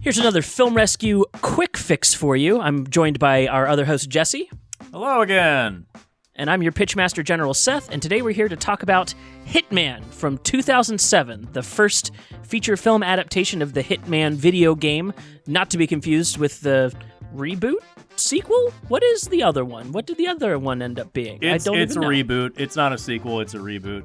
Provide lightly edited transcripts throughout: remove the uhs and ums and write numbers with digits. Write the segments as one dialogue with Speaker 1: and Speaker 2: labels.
Speaker 1: Here's another Film Rescue quick fix for you. I'm joined by our other host, Jesse.
Speaker 2: Hello again.
Speaker 1: And I'm your Pitchmaster General, Seth, and today we're here to talk about HITMAN from 2007, the first feature film adaptation of the HITMAN video game, not to be confused with the reboot sequel? What is the other one? What did the other one end up being?
Speaker 2: It's a reboot. It's not a sequel, it's a reboot.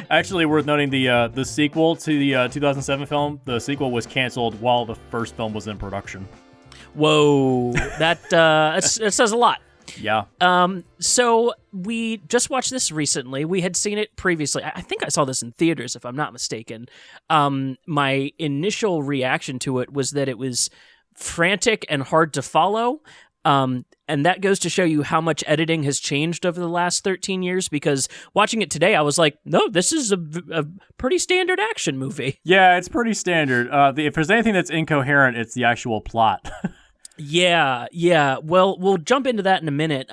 Speaker 2: Actually, worth noting, the sequel to the 2007 film, the sequel was canceled while the first film was in production.
Speaker 1: Whoa, that says a lot.
Speaker 2: Yeah.
Speaker 1: So we just watched this recently. We had seen it previously. I think I saw this in theaters, if I'm not mistaken. My initial reaction to it was that it was frantic and hard to follow. And that goes to show you how much editing has changed over the last 13 years, because watching it today, I was like, no, this is a pretty standard action movie.
Speaker 2: Yeah, it's pretty standard. If there's anything that's incoherent, it's the actual plot.
Speaker 1: Yeah. Well, we'll jump into that in a minute.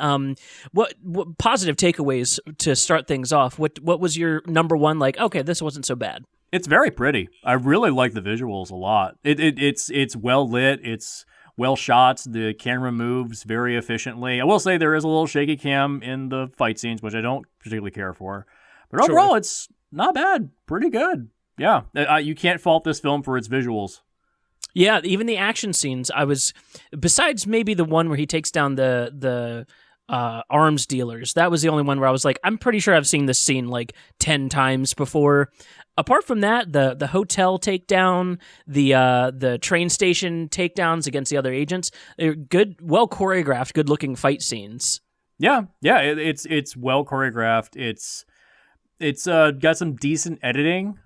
Speaker 1: What positive takeaways to start things off? What was your number one? Like, okay, this wasn't so bad.
Speaker 2: It's very pretty. I really like the visuals a lot. It's well lit. It's well shot. The camera moves very efficiently. I will say there is a little shaky cam in the fight scenes, which I don't particularly care for. But overall, It's not bad. Pretty good. Yeah, you can't fault this film for its visuals.
Speaker 1: Yeah, even the action scenes, besides maybe the one where he takes down the arms dealers, that was the only one where I was like, I'm pretty sure I've seen this scene like 10 times before. Apart from that, the hotel takedown, the train station takedowns against the other agents, they're good, well choreographed, good looking fight scenes.
Speaker 2: Yeah, it's well choreographed. It's got some decent editing.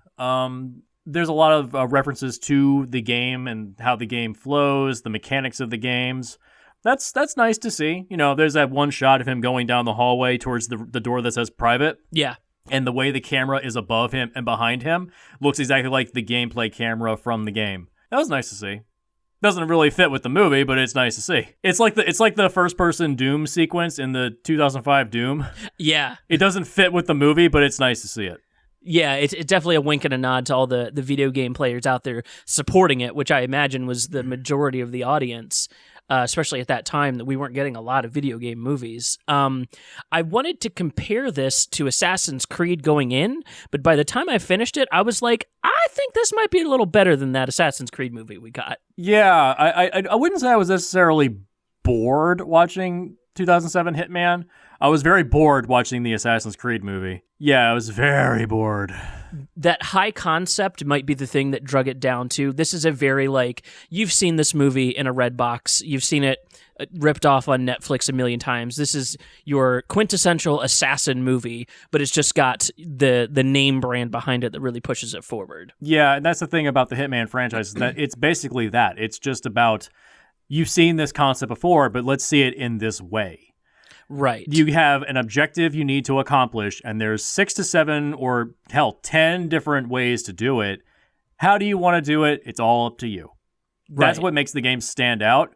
Speaker 2: There's a lot of references to the game and how the game flows, the mechanics of the games. That's nice to see. You know, there's that one shot of him going down the hallway towards the door that says private.
Speaker 1: Yeah.
Speaker 2: And the way the camera is above him and behind him looks exactly like the gameplay camera from the game. That was nice to see. Doesn't really fit with the movie, but it's nice to see. It's like the first person Doom sequence in the 2005 Doom.
Speaker 1: Yeah.
Speaker 2: It doesn't fit with the movie, but it's nice to see it.
Speaker 1: Yeah, it's definitely a wink and a nod to all the video game players out there supporting it, which I imagine was the majority of the audience, especially at that time that we weren't getting a lot of video game movies. I wanted to compare this to Assassin's Creed going in, but by the time I finished it, I was like, I think this might be a little better than that Assassin's Creed movie we got.
Speaker 2: Yeah, I wouldn't say I was necessarily bored watching 2007 HITMAN. I was very bored watching the Assassin's Creed movie. Yeah, I was very bored.
Speaker 1: That high concept might be the thing that drug it down to. This is a very, you've seen this movie in a red box. You've seen it ripped off on Netflix a million times. This is your quintessential assassin movie, but it's just got the name brand behind it that really pushes it forward.
Speaker 2: Yeah, and that's the thing about the HITMAN franchise, is that it's basically that. It's just about, you've seen this concept before, but let's see it in this way.
Speaker 1: Right.
Speaker 2: You have an objective you need to accomplish, and there's 6 to 7 or, hell, 10 different ways to do it. How do you want to do it? It's all up to you. Right. That's what makes the game stand out.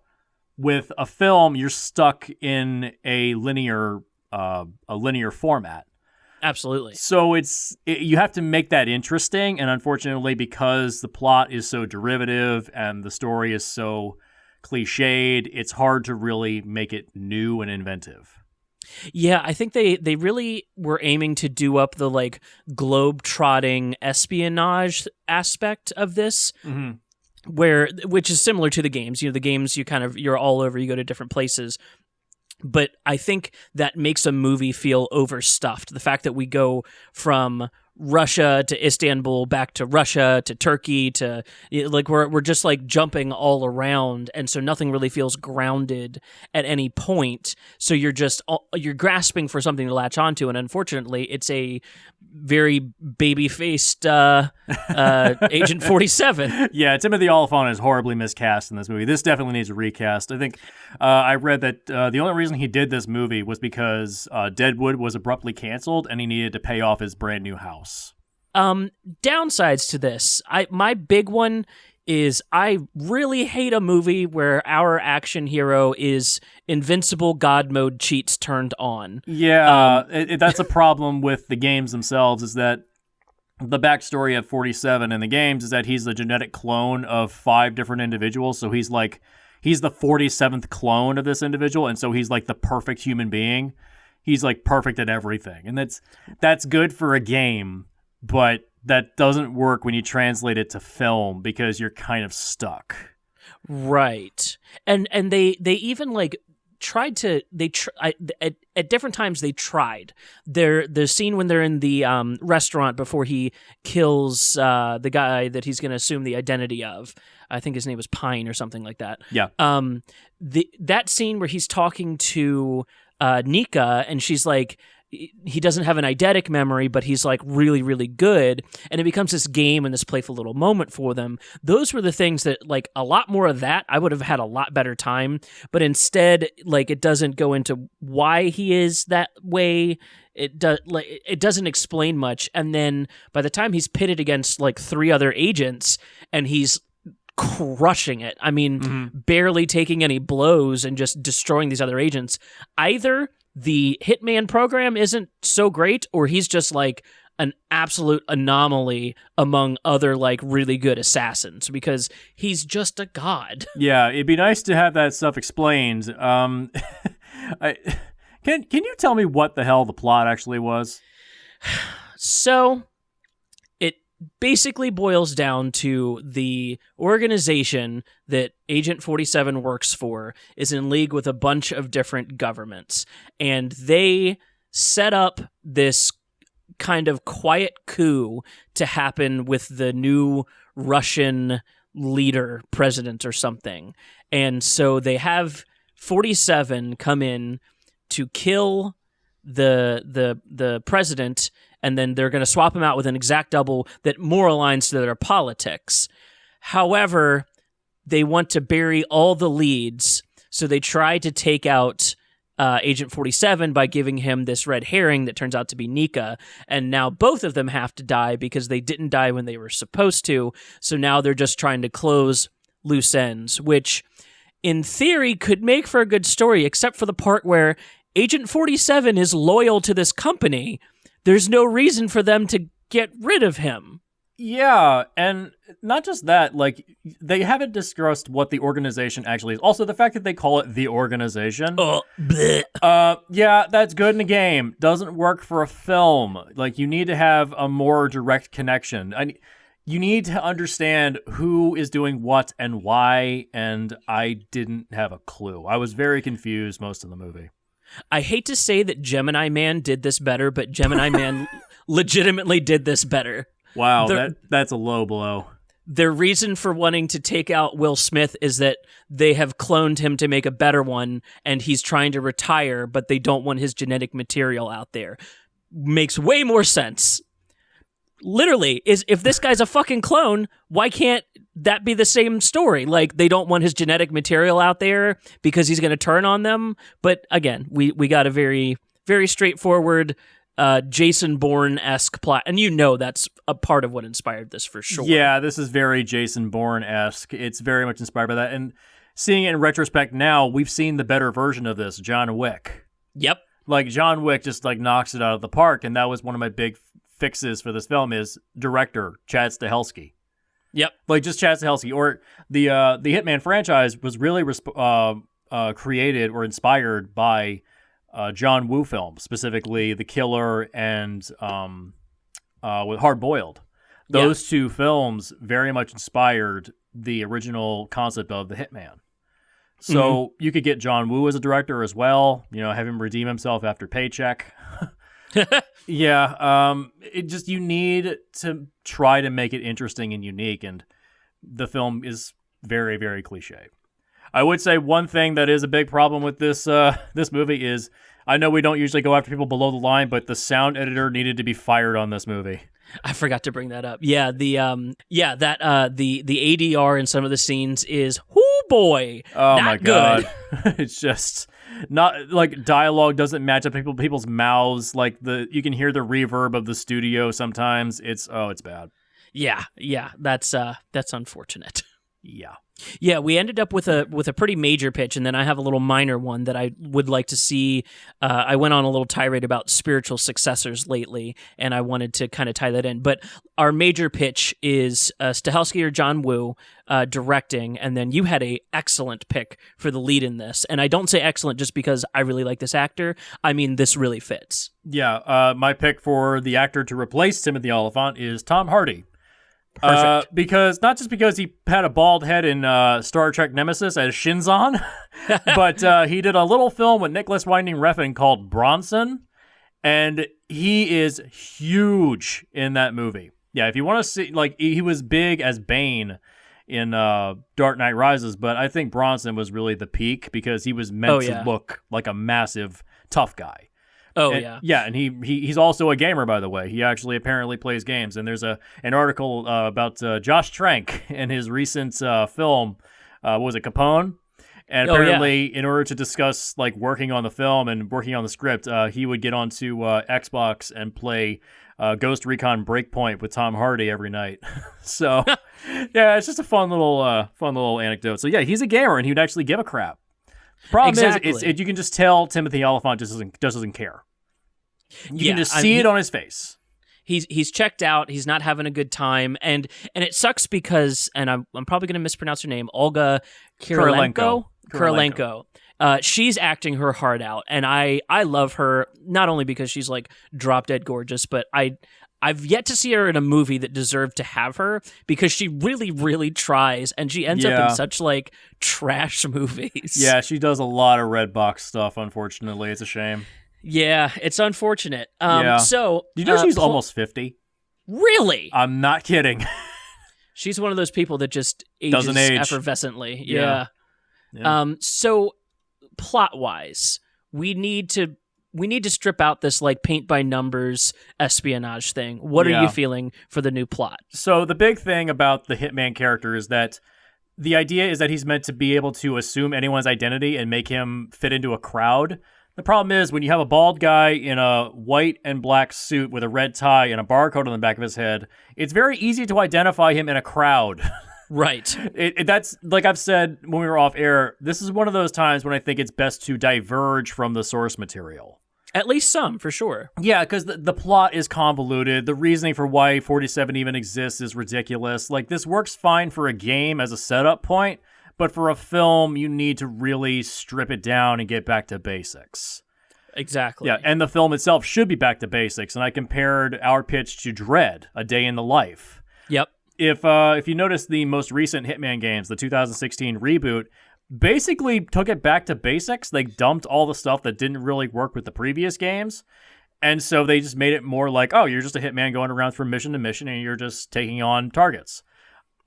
Speaker 2: With a film, you're stuck in a linear format.
Speaker 1: Absolutely.
Speaker 2: So you have to make that interesting, and unfortunately, because the plot is so derivative and the story is so cliched, it's hard to really make it new and inventive.
Speaker 1: Yeah, I think they really were aiming to do up the globe-trotting espionage aspect of this, which is similar to the games. You know, the games you're all over, you go to different places. But I think that makes a movie feel overstuffed. The fact that we go from Russia to Istanbul, back to Russia to Turkey to we're just jumping all around, and so nothing really feels grounded at any point. So you're grasping for something to latch onto, and unfortunately, it's a very baby-faced Agent 47.
Speaker 2: Yeah, Timothy Olyphant is horribly miscast in this movie. This definitely needs a recast. I think I read that the only reason he did this movie was because Deadwood was abruptly canceled, and he needed to pay off his brand new house.
Speaker 1: Downsides to this, my big one is I really hate a movie where our action hero is invincible God mode cheats turned on.
Speaker 2: Yeah, that's a problem with the games themselves, is that the backstory of 47 in the games is that he's the genetic clone of 5 different individuals. So he's the 47th clone of this individual, and so he's like the perfect human being. He's like perfect at everything, and that's good for a game, but that doesn't work when you translate it to film because you're kind of stuck.
Speaker 1: Right. And they even like tried to at different times they tried. The scene when they're in the restaurant before he kills the guy that he's going to assume the identity of. I think his name was Pine or something like that.
Speaker 2: Yeah.
Speaker 1: That scene where he's talking to Nika, and she's like, he doesn't have an eidetic memory, but he's like really, really good. And it becomes this game and this playful little moment for them. Those were the things that, like, a lot more of that, I would have had a lot better time. But instead, like, it doesn't go into why he is that way. It doesn't explain much. And then by the time he's pitted against like 3 other agents and he's crushing it, I mean, barely taking any blows and just destroying these other agents, either the Hitman program isn't so great, or he's just like an absolute anomaly among other like really good assassins because he's just a god.
Speaker 2: Yeah, it'd be nice to have that stuff explained. Can you tell me what the hell the plot actually was?
Speaker 1: So it basically boils down to the organization that Agent 47 works for is in league with a bunch of different governments, and they set up this kind of quiet coup to happen with the new Russian leader, president or something. And so they have 47 come in to kill the president, and then they're going to swap him out with an exact double that more aligns to their politics. However, they want to bury all the leads, so they try to take out Agent 47 by giving him this red herring that turns out to be Nika, and now both of them have to die because they didn't die when they were supposed to, so now they're just trying to close loose ends, which in theory could make for a good story, except for the part where Agent 47 is loyal to this company. There's no reason for them to get rid of him.
Speaker 2: Yeah, and not just that, like, they haven't discussed what the organization actually is. Also, the fact that they call it the organization. Yeah, that's good in a game. Doesn't work for a film. Like, you need to have a more direct connection. You need to understand who is doing what and why, and I didn't have a clue. I was very confused most of the movie.
Speaker 1: I hate to say that Gemini Man did this better, but Gemini Man legitimately did this better.
Speaker 2: Wow, that's a low blow.
Speaker 1: Their reason for wanting to take out Will Smith is that they have cloned him to make a better one, and he's trying to retire, but they don't want his genetic material out there. Makes way more sense. Literally, if this guy's a fucking clone, why can't that be the same story? Like, they don't want his genetic material out there because he's going to turn on them. But again, we got a very, very straightforward Jason Bourne-esque plot, and you know that's a part of what inspired this for sure.
Speaker 2: Yeah, this is very Jason Bourne-esque. It's very much inspired by that, and seeing it in retrospect now, we've seen the better version of this, John Wick.
Speaker 1: Yep.
Speaker 2: Like, John Wick just like knocks it out of the park, and that was one of my big fixes for this film is director Chad Stahelski.
Speaker 1: Yep.
Speaker 2: Like, just Chad Stahelski. Or the Hitman franchise was really created or inspired by John Woo films, specifically The Killer and with Hard Boiled. Those two films very much inspired the original concept of the Hitman. So you could get John Woo as a director as well, have him redeem himself after Paycheck. Yeah, you need to try to make it interesting and unique, and the film is very, very cliche. I would say one thing that is a big problem with this this movie is, I know we don't usually go after people below the line, but the sound editor needed to be fired on this movie.
Speaker 1: I forgot to bring that up. Yeah, the ADR in some of the scenes is, oh boy,
Speaker 2: oh
Speaker 1: not
Speaker 2: my god, it's just not like dialogue doesn't match up people's mouths. Like you can hear the reverb of the studio sometimes. It's bad.
Speaker 1: Yeah, that's unfortunate.
Speaker 2: Yeah.
Speaker 1: Yeah, we ended up with a pretty major pitch, and then I have a little minor one that I would like to see. I went on a little tirade about spiritual successors lately, and I wanted to kind of tie that in. But our major pitch is Stahelski or John Woo directing, and then you had a excellent pick for the lead in this. And I don't say excellent just because I really like this actor. I mean, this really fits.
Speaker 2: Yeah, my pick for the actor to replace Timothy Olyphant is Tom Hardy.
Speaker 1: Perfect.
Speaker 2: Because not just because he had a bald head in Star Trek Nemesis as Shinzon, but he did a little film with Nicholas Winding Refn called Bronson, and he is huge in that movie. Yeah, if you want to see, like, he was big as Bane in Dark Knight Rises, but I think Bronson was really the peak because he was meant to look like a massive tough guy. Yeah, and he's also a gamer, by the way. He actually apparently plays games. And there's an article about Josh Trank and his recent film, what was it, Capone? And apparently, in order to discuss like working on the film and working on the script, he would get onto Xbox and play Ghost Recon Breakpoint with Tom Hardy every night. So, yeah, it's just a fun little anecdote. So yeah, he's a gamer and he would actually give a crap. Problem is, you can just tell Timothy Olyphant just doesn't care. You can just see it on his face.
Speaker 1: He's checked out. He's not having a good time, and it sucks because, and I'm probably going to mispronounce her name, Olga Kurylenko. She's acting her heart out, and I love her not only because she's like drop dead gorgeous, but I've yet to see her in a movie that deserved to have her because she really, really tries, and she ends up in such like trash movies.
Speaker 2: Yeah, she does a lot of red box stuff. Unfortunately, it's a shame.
Speaker 1: Yeah, it's unfortunate. So
Speaker 2: do you know she's almost 50?
Speaker 1: Really?
Speaker 2: I'm not kidding.
Speaker 1: She's one of those people that just ages
Speaker 2: doesn't age
Speaker 1: effervescently. Yeah. So plot wise, we need to strip out this like paint by numbers espionage thing. What are you feeling for the new plot?
Speaker 2: So the big thing about the Hitman character is that the idea is that he's meant to be able to assume anyone's identity and make him fit into a crowd. The problem is when you have a bald guy in a white and black suit with a red tie and a barcode on the back of his head, it's very easy to identify him in a crowd.
Speaker 1: Right.
Speaker 2: That's, like I've said when we were off air, this is one of those times when I think it's best to diverge from the source material.
Speaker 1: At least some, for sure.
Speaker 2: Yeah, because the plot is convoluted. The reasoning for why 47 even exists is ridiculous. Like, this works fine for a game as a setup point, but for a film, you need to really strip it down and get back to basics.
Speaker 1: Exactly.
Speaker 2: Yeah, and the film itself should be back to basics. And I compared our pitch to Dread, A Day in the Life.
Speaker 1: Yep.
Speaker 2: If you notice the most recent Hitman games, the 2016 reboot, basically took it back to basics. They dumped all the stuff that didn't really work with the previous games. And so they just made it more like, oh, you're just a hitman going around from mission to mission and you're just taking on targets.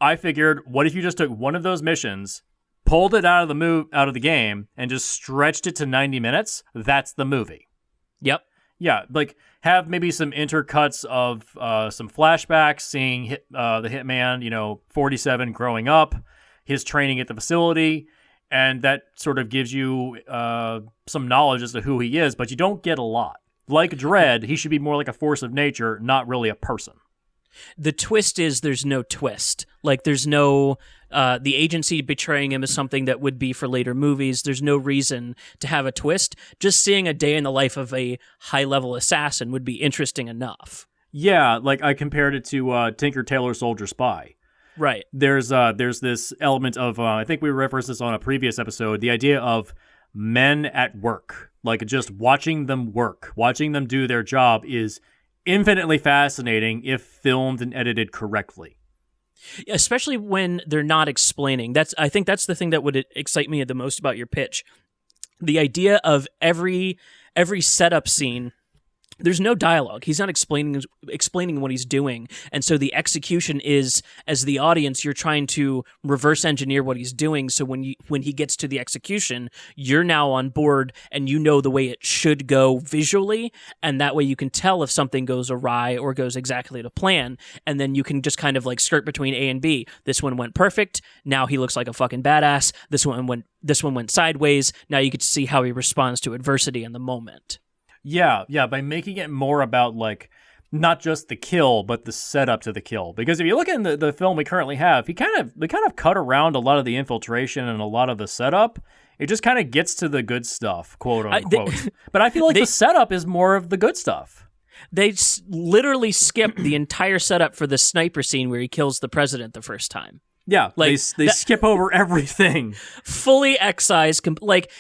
Speaker 2: I figured, what if you just took one of those missions, pulled it out of the game, and just stretched it to 90 minutes? That's the movie.
Speaker 1: Yep.
Speaker 2: Yeah, like have maybe some intercuts of some flashbacks, seeing the hitman, 47 growing up, his training at the facility, and that sort of gives you some knowledge as to who he is, but you don't get a lot. Like Dredd, he should be more like a force of nature, not really a person.
Speaker 1: The twist is there's no twist. Like, there's no... the agency betraying him is something that would be for later movies. There's no reason to have a twist. Just seeing a day in the life of a high-level assassin would be interesting enough.
Speaker 2: Yeah, like I compared it to Tinker Tailor Soldier Spy.
Speaker 1: Right.
Speaker 2: There's this element of, I think we referenced this on a previous episode, the idea of men at work. Like, just watching them work, watching them do their job is infinitely fascinating if filmed and edited correctly.
Speaker 1: Especially when they're not explaining. I think that's the thing that would excite me the most about your pitch. The idea of every setup scene, there's no dialogue. He's not explaining what he's doing. And so the execution is, as the audience, you're trying to reverse engineer what he's doing. So when he gets to the execution, you're now on board and you know the way it should go visually. And that way you can tell if something goes awry or goes exactly to plan. And then you can just kind of like skirt between A and B. This one went perfect. Now he looks like a fucking badass. This one went sideways. Now you get to see how he responds to adversity in the moment.
Speaker 2: Yeah, by making it more about, like, not just the kill, but the setup to the kill. Because if you look at the film we currently have, they kind of cut around a lot of the infiltration and a lot of the setup. It just kind of gets to the good stuff, quote unquote. But I feel like the setup is more of the good stuff.
Speaker 1: They literally skipped the entire setup for the sniper scene where he kills the president the first time.
Speaker 2: Yeah, like they skip over everything.
Speaker 1: Fully excise,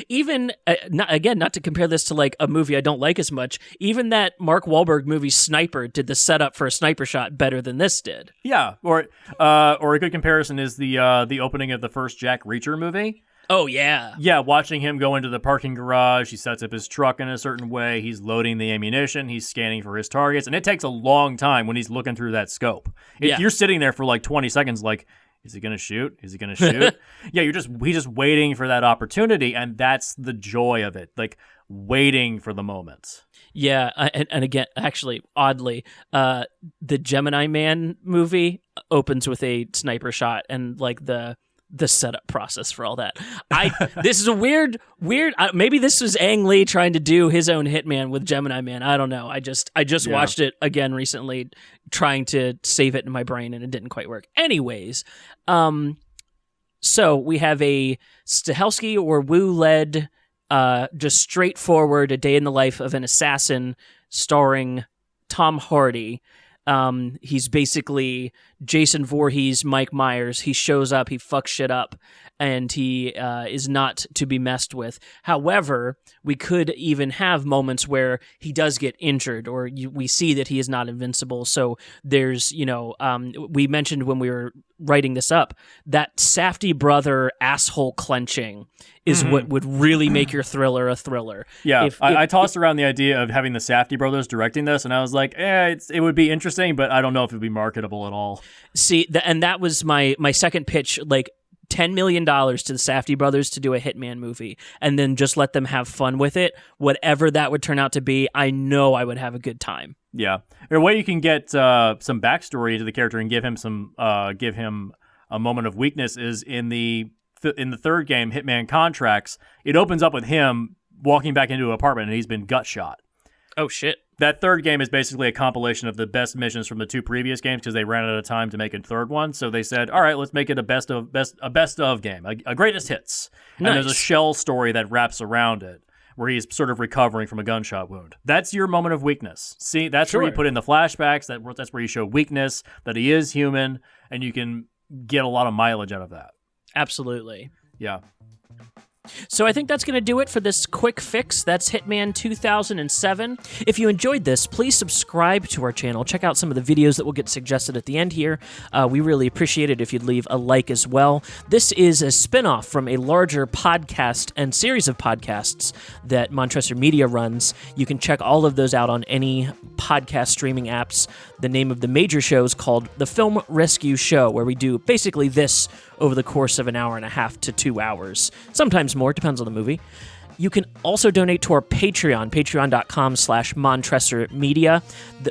Speaker 1: even, not to compare this to like a movie I don't like as much, even that Mark Wahlberg movie Sniper did the setup for a sniper shot better than this did.
Speaker 2: Yeah, or a good comparison is the opening of the first Jack Reacher movie.
Speaker 1: Oh, yeah.
Speaker 2: Yeah, watching him go into the parking garage, he sets up his truck in a certain way, he's loading the ammunition, he's scanning for his targets, and it takes a long time when he's looking through that scope. You're sitting there for like 20 seconds like, is he going to shoot? Is he going to shoot? Yeah, he's just waiting for that opportunity, and that's the joy of it, like waiting for the moment.
Speaker 1: Yeah, and again, actually, oddly, the Gemini Man movie opens with a sniper shot, and like the setup process for all that. This is a weird. Maybe this was Ang Lee trying to do his own Hitman with Gemini Man. I don't know. I just watched it again recently, trying to save it in my brain, and it didn't quite work. Anyways, so we have a Stahelski or Wu led, just straightforward, a day in the life of an assassin, starring Tom Hardy. He's basically Jason Voorhees, Mike Myers. He shows up, he fucks shit up, and he is not to be messed with. However, we could even have moments where he does get injured, or we see that he is not invincible. So there's, we mentioned when we were writing this up, that Safdie brother asshole clenching is what would really make your thriller a thriller.
Speaker 2: Yeah, I tossed around the idea of having the Safdie brothers directing this, and I was like, it would be interesting, but I don't know if it would be marketable at all.
Speaker 1: See, and that was my second pitch, like $10 million to the Safdie brothers to do a Hitman movie, and then just let them have fun with it. Whatever that would turn out to be, I know I would have a good time. Yeah.
Speaker 2: A way you can get some backstory to the character and give him a moment of weakness is in the third game, Hitman Contracts. It opens up with him walking back into an apartment, and he's been gut shot.
Speaker 1: Oh, shit.
Speaker 2: That third game is basically a compilation of the best missions from the two previous games because they ran out of time to make a third one. So they said, all right, let's make it a best of game, a greatest hits. Nice. And there's a shell story that wraps around it where he's sort of recovering from a gunshot wound. That's your moment of weakness. See, that's where you put in the flashbacks. That's where you show weakness, that he is human, and you can get a lot of mileage out of that.
Speaker 1: Absolutely.
Speaker 2: Yeah.
Speaker 1: So I think that's going to do it for this quick fix. That's Hitman 2007. If you enjoyed this, please subscribe to our channel. Check out some of the videos that will get suggested at the end here. We really appreciate it if you'd leave a like as well. This is a spin-off from a larger podcast and series of podcasts that Montresor Media runs. You can check all of those out on any podcast streaming apps. The name of the major show is called The Film Rescue Show, where we do basically this over the course of an hour and a half to 2 hours. Sometimes more, depends on the movie. You can also donate to our Patreon, patreon.com/Montresor Media.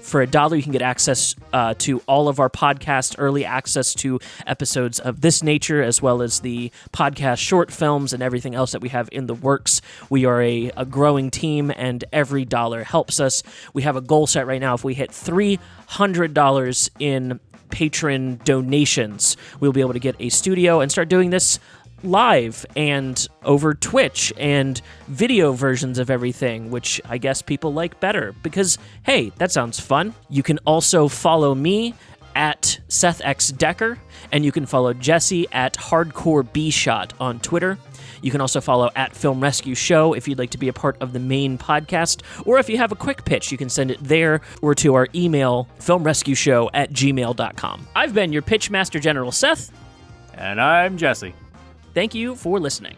Speaker 1: For $1, you can get access to all of our podcasts, early access to episodes of this nature, as well as the podcast short films and everything else that we have in the works. We are a growing team, and every dollar helps us. We have a goal set right now. If we hit $300 in patron donations, we'll be able to get a studio and start doing this live and over Twitch and video versions of everything, which I guess people like better because, hey, that sounds fun. You can also follow me at Seth X Decker, and you can follow Jesse at Hardcore B-Shot on Twitter. You can also follow at Film Rescue Show if you'd like to be a part of the main podcast, or if you have a quick pitch, you can send it there or to our email, filmrescueshow@gmail.com. I've been your Pitch Master General, Seth.
Speaker 2: And I'm Jesse.
Speaker 1: Thank you for listening.